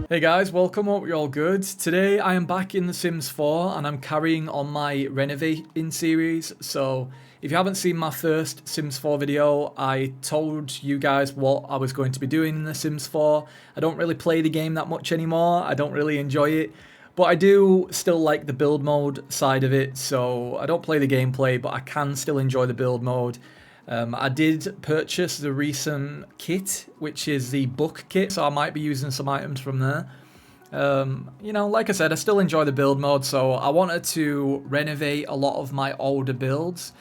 Hey guys, welcome, hope you're all good. Today I am back in The Sims 4 and I'm carrying on my renovating series. So if you haven't seen my first Sims 4 video, I told you guys what I was going to be doing in The Sims 4. I don't really play the game that much anymore, I don't really enjoy it. But I do still like the build mode side of it, so I don't play the gameplay, but I can still enjoy the build mode. I did purchase the recent kit, which is the book kit, so I might be using some items from there. You know, like I said, I still enjoy the build mode, so I wanted to renovate a lot of my older builds.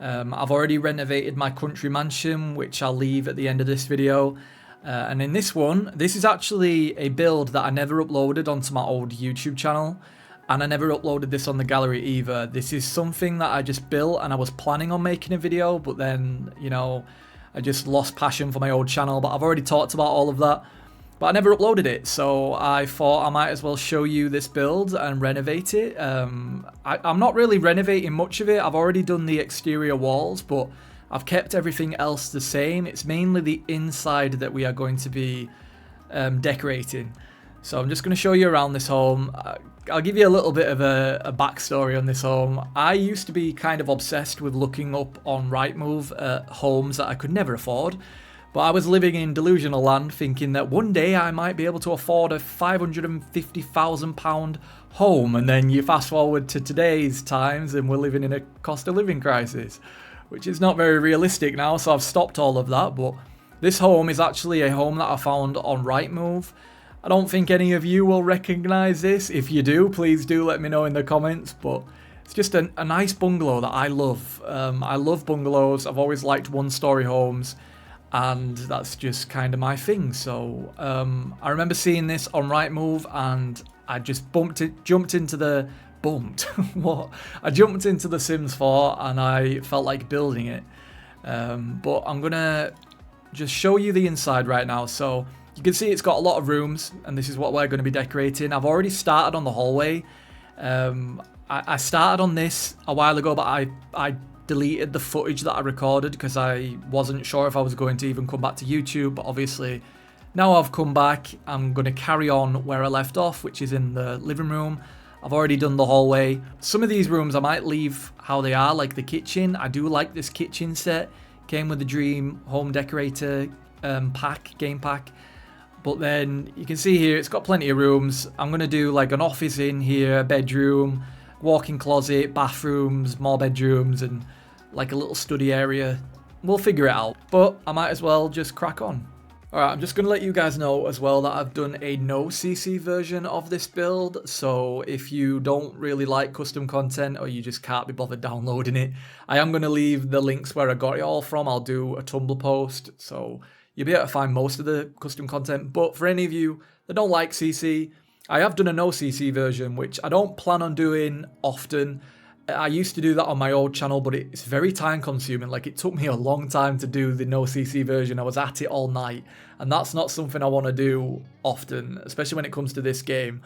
I've already renovated my country mansion, which I'll leave at the end of this video. And in this one, this is actually a build that I never uploaded onto my old YouTube channel. And I never uploaded this on the gallery either. This is something that I just built and I was planning on making a video, but then, you know, I just lost passion for my old channel. But I've already talked about all of that. But I never uploaded it, so I thought I might as well show you this build and renovate it. I'm not really renovating much of it. I've already done the exterior walls, but I've kept everything else the same. It's mainly the inside that we are going to be decorating. So I'm just going to show you around this home. I'll give you a little bit of a backstory on this home. I used to be kind of obsessed with looking up on Rightmove at homes that I could never afford. But I was living in delusional land thinking that one day I might be able to afford a £550,000 home. And then you fast forward to today's times and we're living in a cost of living crisis, which is not very realistic now. So I've stopped all of that. But this home is actually a home that I found on Rightmove. I don't think any of you will recognise this. If you do, please do let me know in the comments. But it's just a nice bungalow that I love. I love bungalows. I've always liked one-storey homes. And that's just kind of my thing. So I remember seeing this on Rightmove and I just jumped into the Sims 4 and I felt like building it. But I'm gonna just show you the inside right now. So you can see it's got a lot of rooms and this is what we're going to be decorating. I've already started on the hallway. I started on this a while ago, but I deleted the footage that I recorded because I wasn't sure if I was going to even come back to YouTube. But obviously now I've come back, I'm going to carry on where I left off, which is in the living room. I've already done the hallway. Some of these rooms I might leave how they are, like the kitchen. I do like this kitchen set. Came with the Dream Home Decorator game pack. But then you can see here it's got plenty of rooms. I'm going to do like an office in here, bedroom, walk-in closet, bathrooms, more bedrooms, and like a little study area. We'll figure it out, but I might as well just crack on. Alright, I'm just going to let you guys know as well that I've done a no CC version of this build, so if you don't really like custom content or you just can't be bothered downloading it, I am going to leave the links where I got it all from. I'll do a Tumblr post, so you'll be able to find most of the custom content. But for any of you that don't like CC, I have done a no CC version, which I don't plan on doing often. I used to do that on my old channel, but it's very time consuming. Like, it took me a long time to do the no CC version. I was at it all night, and that's not something I want to do often, especially when it comes to this game.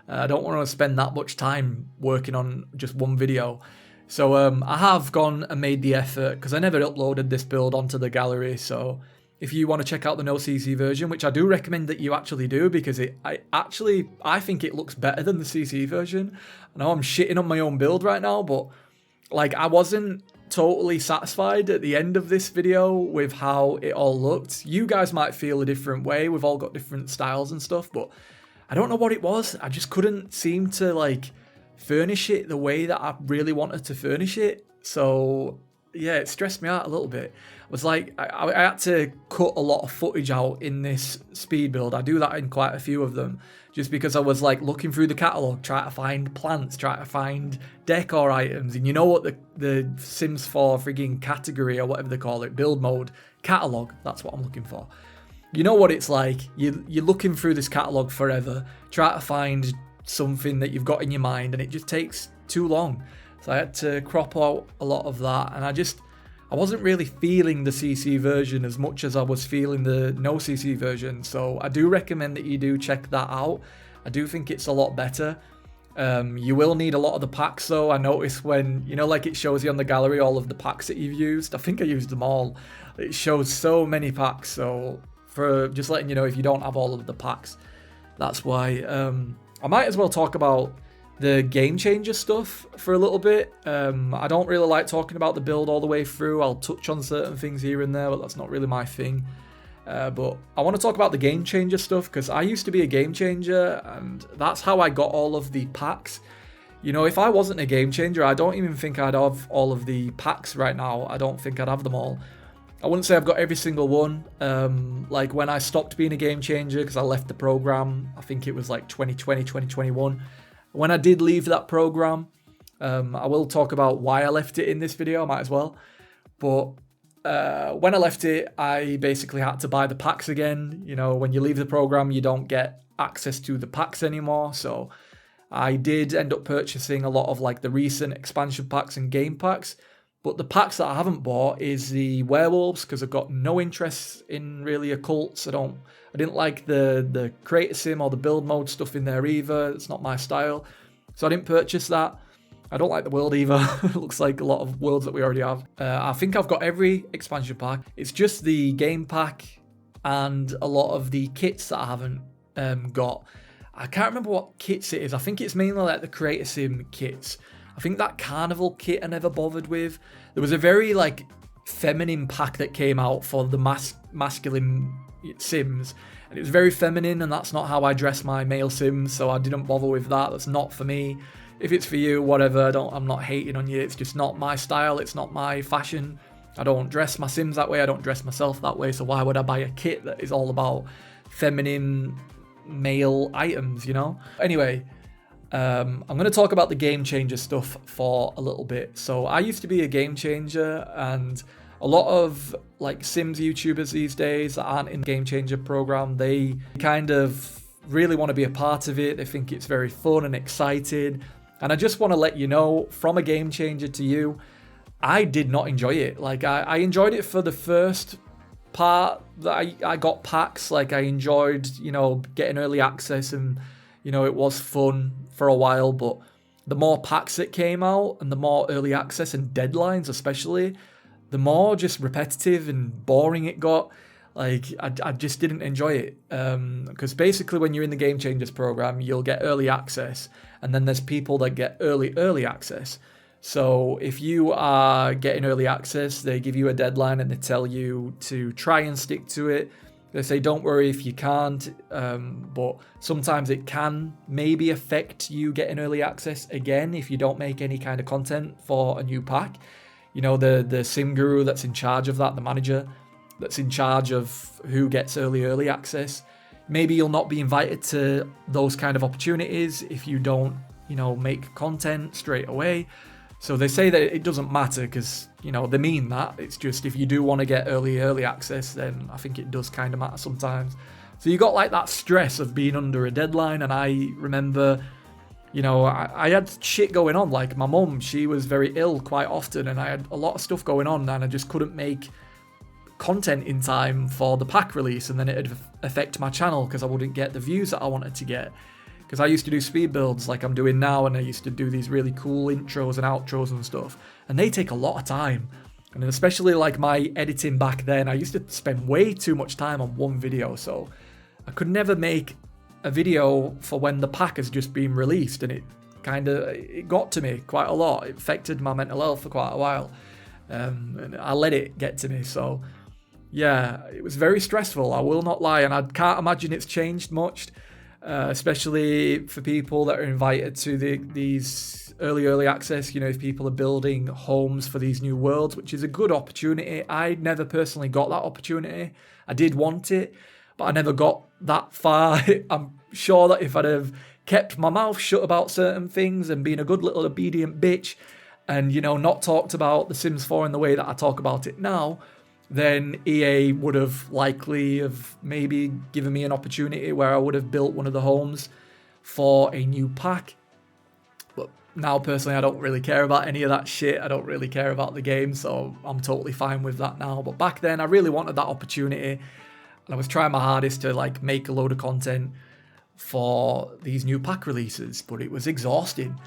I don't want to spend that much time working on just one video. So I have gone and made the effort because I never uploaded this build onto the gallery. So if you want to check out the no CC version, which I do recommend that you actually do, because I think it looks better than the CC version. I know I'm shitting on my own build right now, but like, I wasn't totally satisfied at the end of this video with how it all looked. You guys might feel a different way. We've all got different styles and stuff, but I don't know what it was. I just couldn't seem to like furnish it the way that I really wanted to furnish it. So yeah, it stressed me out a little bit. It was like I had to cut a lot of footage out in this speed build. I do that in quite a few of them, just because I was like looking through the catalogue, trying to find plants, trying to find decor items. And you know what the Sims 4 frigging category, or whatever they call it, build mode, catalogue, that's what I'm looking for. You know what it's like. You're looking through this catalogue forever, trying to find something that you've got in your mind, and it just takes too long. So I had to crop out a lot of that, and I wasn't really feeling the CC version as much as I was feeling the no CC version. So I do recommend that you do check that out. I do think it's a lot better. You will need a lot of the packs though. I noticed when, you know, like it shows you on the gallery all of the packs that you've used. I think I used them all. It shows so many packs. So for just letting you know, if you don't have all of the packs, That's why. I might as well talk about the game changer stuff for a little bit. I don't really like talking about the build all the way through. I'll touch on certain things here and there, but that's not really my thing. But I want to talk about the game changer stuff, because I used to be a game changer, and that's how I got all of the packs. You know, if I wasn't a game changer, I don't even think I'd have all of the packs right now. I don't think I'd have them all. I wouldn't say I've got every single one. Like when I stopped being a game changer, because I left the program, I think it was like 2020, 2021. When I did leave that program, I will talk about why I left it in this video, I might as well. But when I left it, I basically had to buy the packs again. You know, when you leave the program, you don't get access to the packs anymore. So I did end up purchasing a lot of like the recent expansion packs and game packs. But the packs that I haven't bought is the werewolves, because I've got no interest in really occults. I didn't like the creator sim or the build mode stuff in there either. It's not my style. So I didn't purchase that. I don't like the world either. It looks like a lot of worlds that we already have. I think I've got every expansion pack. It's just the game pack and a lot of the kits that I haven't got. I can't remember what kits it is. I think it's mainly like the creator sim kits. I think that carnival kit I never bothered with. There was a very like feminine pack that came out for the masculine sims, and it was very feminine, and that's not how I dress my male sims, so I didn't bother with that. That's not for me. If it's for you, whatever. I'm not hating on you. It's just not my style. It's not my fashion. I don't dress my sims that way. I don't dress myself that way. So why would I buy a kit that is all about feminine male items, you know? Anyway, I'm going to talk about the game changer stuff for a little bit. So I used to be a game changer, and a lot of like Sims YouTubers these days that aren't in the game changer program, they kind of really want to be a part of it. They think it's very fun and exciting. And I just want to let you know, from a game changer to you, I did not enjoy it. Like I enjoyed it for the first part that I got packs. Like I enjoyed, you know, getting early access, and you know, it was fun for a while. But the more packs that came out and the more early access and deadlines especially, the more just repetitive and boring it got. Like I just didn't enjoy it, because basically when you're in the Game Changers program, you'll get early access, and then there's people that get early access. So if you are getting early access, they give you a deadline and they tell you to try and stick to it. They say don't worry if you can't, but sometimes it can maybe affect you getting early access again if you don't make any kind of content for a new pack. You know, the sim guru that's in charge of that, the manager that's in charge of who gets early access, maybe you'll not be invited to those kind of opportunities if you don't, you know, make content straight away. So they say that it doesn't matter because, you know, they mean that. It's just if you do want to get early access, then I think it does kind of matter sometimes. So you got like that stress of being under a deadline. And I remember, you know, I had shit going on. Like my mum, she was very ill quite often, and I had a lot of stuff going on, and I just couldn't make content in time for the pack release, and then it'd affect my channel because I wouldn't get the views that I wanted to get. Because I used to do speed builds like I'm doing now, and I used to do these really cool intros and outros and stuff, and they take a lot of time. And especially like my editing back then, I used to spend way too much time on one video, so I could never make a video for when the pack has just been released, and it got to me quite a lot. It affected my mental health for quite a while, and I let it get to me. So yeah, it was very stressful, I will not lie, and I can't imagine it's changed much, especially for people that are invited to these early access. You know, if people are building homes for these new worlds, which is a good opportunity. I never personally got that opportunity. I did want it, but I never got that far. I'm sure that if I'd have kept my mouth shut about certain things and been a good little obedient bitch, and, you know, not talked about The Sims 4 in the way that I talk about it now, then EA would have likely have maybe given me an opportunity where I would have built one of the homes for a new pack. But now, personally, I don't really care about any of that shit. I don't really care about the game, so I'm totally fine with that now. But back then, I really wanted that opportunity, and I was trying my hardest to like make a load of content for these new pack releases, but it was exhausting.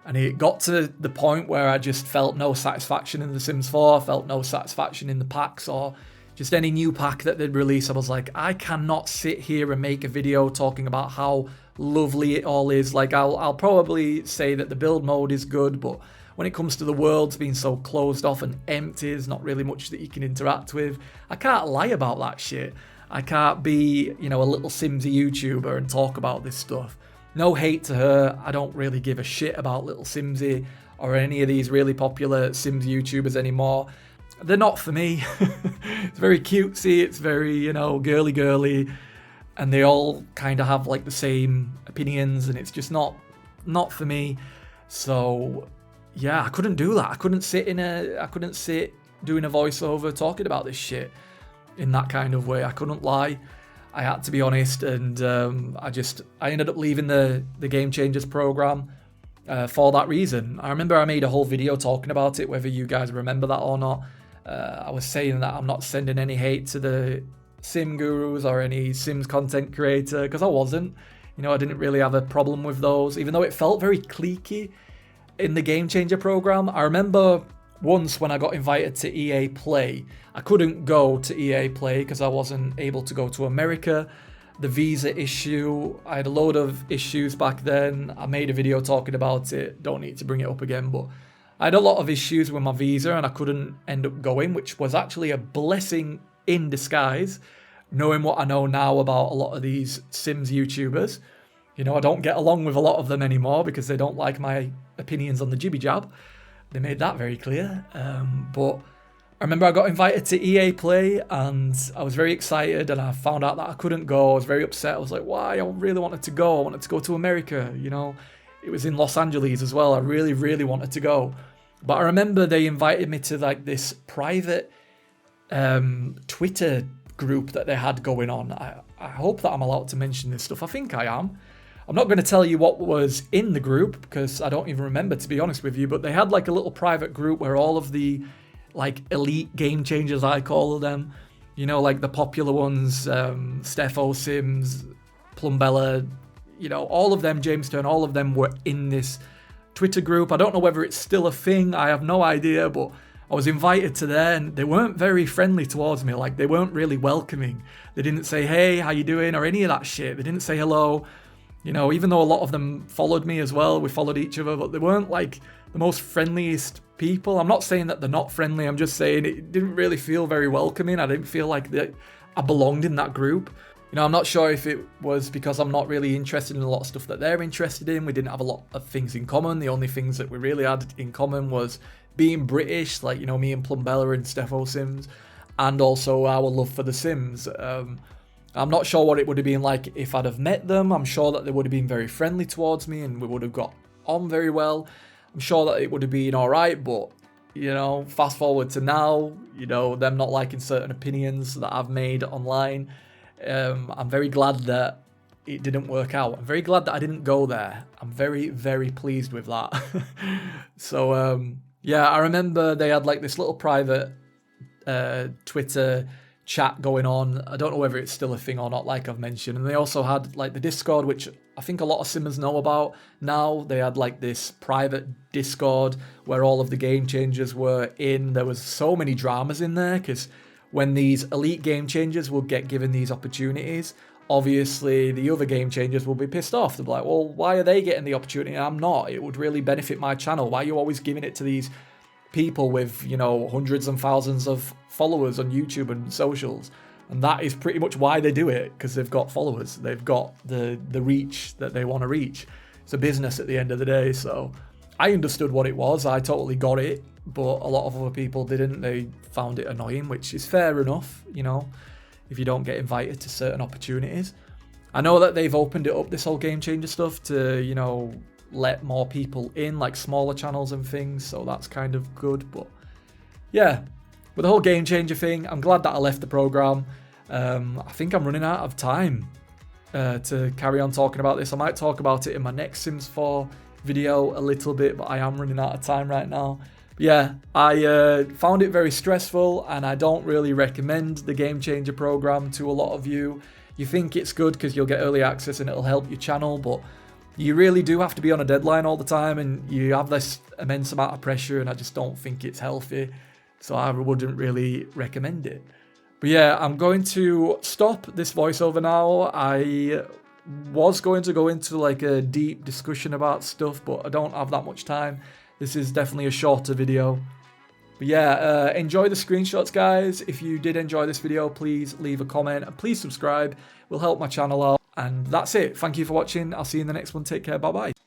And it got to the point where I just felt no satisfaction in The Sims 4, felt no satisfaction in the packs, or just any new pack that they'd release, I was like, I cannot sit here and make a video talking about how lovely it all is. Like, I'll probably say that the build mode is good, but when it comes to the worlds being so closed off and empty, there's not really much that you can interact with. I can't lie about that shit. I can't be, you know, a little Simsy YouTuber and talk about this stuff. No hate to her. I don't really give a shit about little Simsy or any of these really popular Sims YouTubers anymore. They're not for me. It's very cutesy, it's very, you know, girly, and they all kind of have like the same opinions, and it's just not for me. So yeah, I couldn't do that. I couldn't sit doing a voiceover talking about this shit in that kind of way. I couldn't lie. I had to be honest, and I ended up leaving the Game Changers program for that reason. I remember I made a whole video talking about it, whether you guys remember that or not. I was saying that I'm not sending any hate to the Sim gurus or any Sims content creator, because I wasn't. You know, I didn't really have a problem with those, even though it felt very cliquey in the Game Changer program. I remember once when I got invited to EA Play, I couldn't go to EA Play because I wasn't able to go to America. The visa issue, I had a load of issues back then. I made a video talking about it, don't need to bring it up again, but I had a lot of issues with my visa and I couldn't end up going, which was actually a blessing in disguise, knowing what I know now about a lot of these Sims YouTubers. You know, I don't get along with a lot of them anymore because they don't like my opinions on the jibby jab. They made that very clear. But I remember I got invited to EA Play and I was very excited, and I found out that I couldn't go. I was very upset. I was like, why? I really wanted to go. I wanted to go to America, you know. It was in Los Angeles as well. I really, really wanted to go. But I remember they invited me to like this private Twitter group that they had going on. I hope that I'm allowed to mention this stuff. I think I am. I'm not going to tell you what was in the group because I don't even remember, to be honest with you, but they had like a little private group where all of the like elite game changers, I call them, you know, like the popular ones, Steffo Sims, Plumbella, you know, all of them, James Turn, all of them were in this Twitter group. I don't know whether it's still a thing. I have no idea, but I was invited to there and they weren't very friendly towards me. Like, they weren't really welcoming. They didn't say, hey, how you doing? Or any of that shit. They didn't say hello. You know, even though a lot of them followed me as well, we followed each other, but they weren't like the most friendliest people. I'm not saying that they're not friendly. I'm just saying it didn't really feel very welcoming. I didn't feel like that I belonged in that group. You know, I'm not sure if it was because I'm not really interested in a lot of stuff that they're interested in. We didn't have a lot of things in common. The only things that we really had in common was being British, like, you know, me and Plumbella and Steffo Sims, and also our love for the Sims. I'm not sure what it would have been like if I'd have met them. I'm sure that they would have been very friendly towards me and we would have got on very well. I'm sure that it would have been all right, but, you know, fast forward to now, you know, them not liking certain opinions that I've made online. I'm very glad that it didn't work out. I'm very glad that I didn't go there. I'm very, very pleased with that. So, yeah, I remember they had like this little private Twitter chat going on. I don't know whether it's still a thing or not, like I've mentioned. And they also had like the Discord, which I think a lot of Simmers know about now. They had like this private Discord where all of the game changers were in. There was so many dramas in there because when these elite game changers will get given these opportunities, obviously the other game changers will be pissed off. They'll be like, well, why are they getting the opportunity and I'm not? It would really benefit my channel. Why are you always giving it to these people with, you know, hundreds and thousands of followers on YouTube and socials? And that is pretty much why they do it, because they've got followers. They've got the reach that they want to reach. It's a business at the end of the day. So I understood what it was. I totally got it. But a lot of other people didn't. They found it annoying, which is fair enough, you know, if you don't get invited to certain opportunities. I know that they've opened it up, this whole Game Changer stuff, to, you know, let more people in, like smaller channels and things, so that's kind of good. But yeah, with the whole Game Changer thing, I'm glad that I left the program. I think I'm running out of time to carry on talking about this. I might talk about it in my next Sims 4 video a little bit, but I am running out of time right now. But yeah, I found it very stressful, and I don't really recommend the Game Changer program to a lot of you. You think it's good because you'll get early access and it'll help your channel, but you really do have to be on a deadline all the time, and you have this immense amount of pressure, and I just don't think it's healthy. So I wouldn't really recommend it. But yeah, I'm going to stop this voiceover now. I was going to go into like a deep discussion about stuff, but I don't have that much time. This is definitely a shorter video. But yeah, enjoy the screenshots, guys. If you did enjoy this video, please leave a comment and please subscribe. It will help my channel out. And that's it. Thank you for watching. I'll see you in the next one. Take care. Bye-bye.